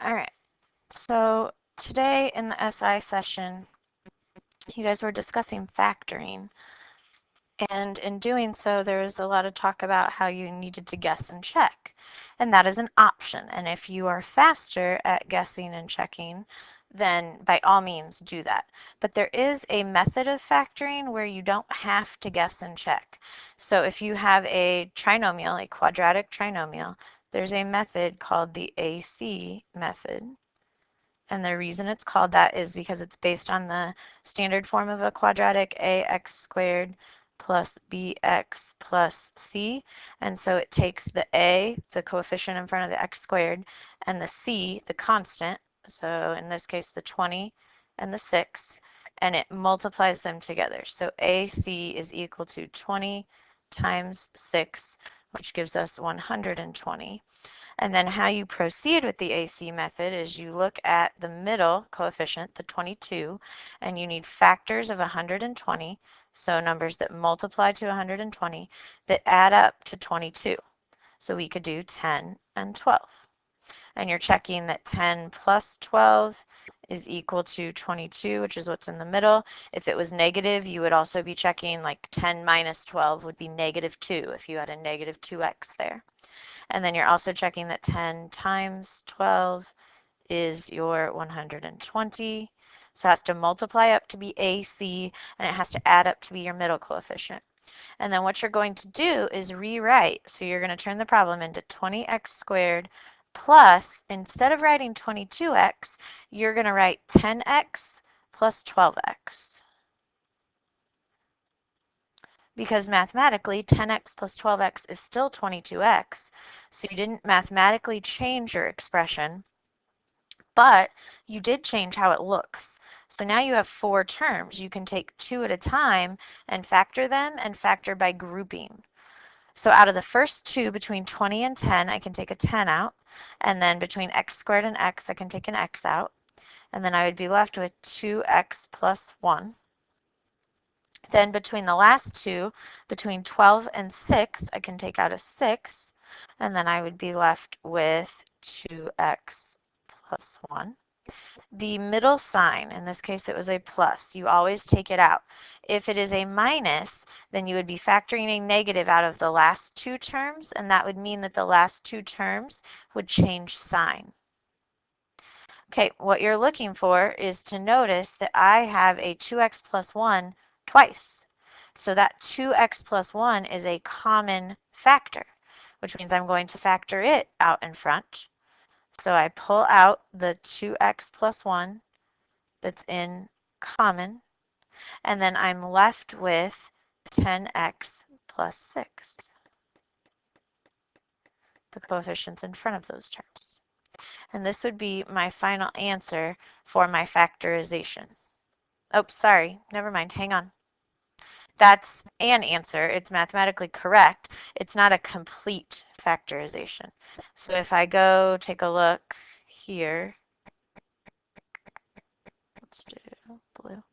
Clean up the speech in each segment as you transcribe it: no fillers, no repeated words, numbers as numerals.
All right, so today in the SI session, you guys were discussing factoring. And in doing so, there was a lot of talk about how you needed to guess and check. And that is an option. And if you are faster at guessing and checking, then by all means do that. But there is a method of factoring where you don't have to guess and check. So if you have a trinomial, a quadratic trinomial, there's a method called the AC method. And the reason it's called that is because it's based on the standard form of a quadratic, ax squared plus bx plus c. And so it takes the a, the coefficient in front of the x squared, and the c, the constant, so in this case the 20 and the 6, and it multiplies them together. So ac is equal to 20 times 6, which gives us 120. And then how you proceed with the AC method is you look at the middle coefficient, the 22, and you need factors of 120, so numbers that multiply to 120 that add up to 22. So we could do 10 and 12. And you're checking that 10 plus 12 is equal to 22, which is what's in the middle. If it was negative, you would also be checking like 10 minus 12 would be negative 2 if you had a negative 2x there. And then you're also checking that 10 times 12 is your 120. So it has to multiply up to be AC, and it has to add up to be your middle coefficient. And then what you're going to do is rewrite. So you're going to turn the problem into 20x squared plus, instead of writing 22x, you're going to write 10x plus 12x. Because mathematically 10x plus 12x is still 22x, so you didn't mathematically change your expression, but you did change how it looks. So now you have 4 terms. You can take 2 at a time and factor them and factor by grouping. So out of the first 2, between 20 and 10, I can take a 10 out, and then between x squared and x, I can take an x out, and then I would be left with 2x plus 1. Then between the last 2, between 12 and 6, I can take out a 6, and then I would be left with 2x plus 1. The middle sign, in this case it was a plus, you always take it out. If it is a minus, then you would be factoring a negative out of the last 2 terms, and that would mean that the last 2 terms would change sign. Okay, what you're looking for is to notice that I have a 2x plus 1 twice. So that 2x plus 1 is a common factor, which means I'm going to factor it out in front. So I pull out the 2x plus 1 that's in common, and then I'm left with 10x plus 6, the coefficients in front of those terms. And this would be my final answer for my factorization. Oh, sorry, never mind, hang on. That's an answer. It's mathematically correct. It's not a complete factorization. So if I go take a look here, let's do blue,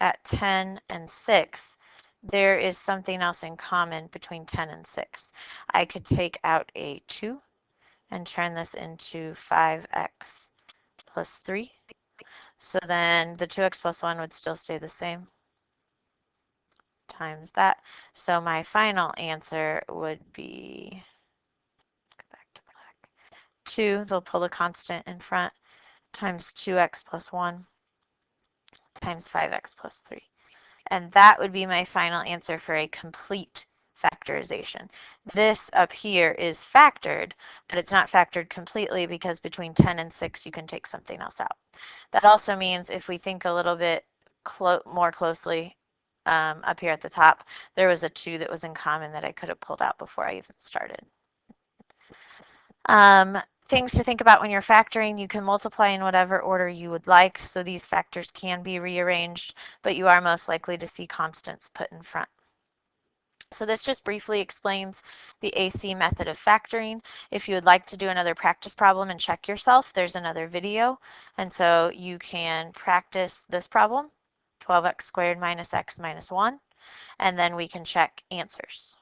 at 10 and 6, there is something else in common between 10 and 6. I could take out a 2 and turn this into 5x plus 3. So then the 2x plus 1 would still stay the same, times that. So my final answer would be, go back to black, 2, they'll pull the constant in front, times 2x plus 1 times 5x plus 3. And that would be my final answer for a complete factorization. This up here is factored, but it's not factored completely because between 10 and 6 you can take something else out. That also means if we think a little bit more closely up here at the top, there was a 2 that was in common that I could have pulled out before I even started. Things to think about when you're factoring: you can multiply in whatever order you would like, so these factors can be rearranged, but you are most likely to see constants put in front. So this just briefly explains the AC method of factoring. If you would like to do another practice problem and check yourself, there's another video, and so you can practice this problem, 12x squared minus x minus 1, and then we can check answers.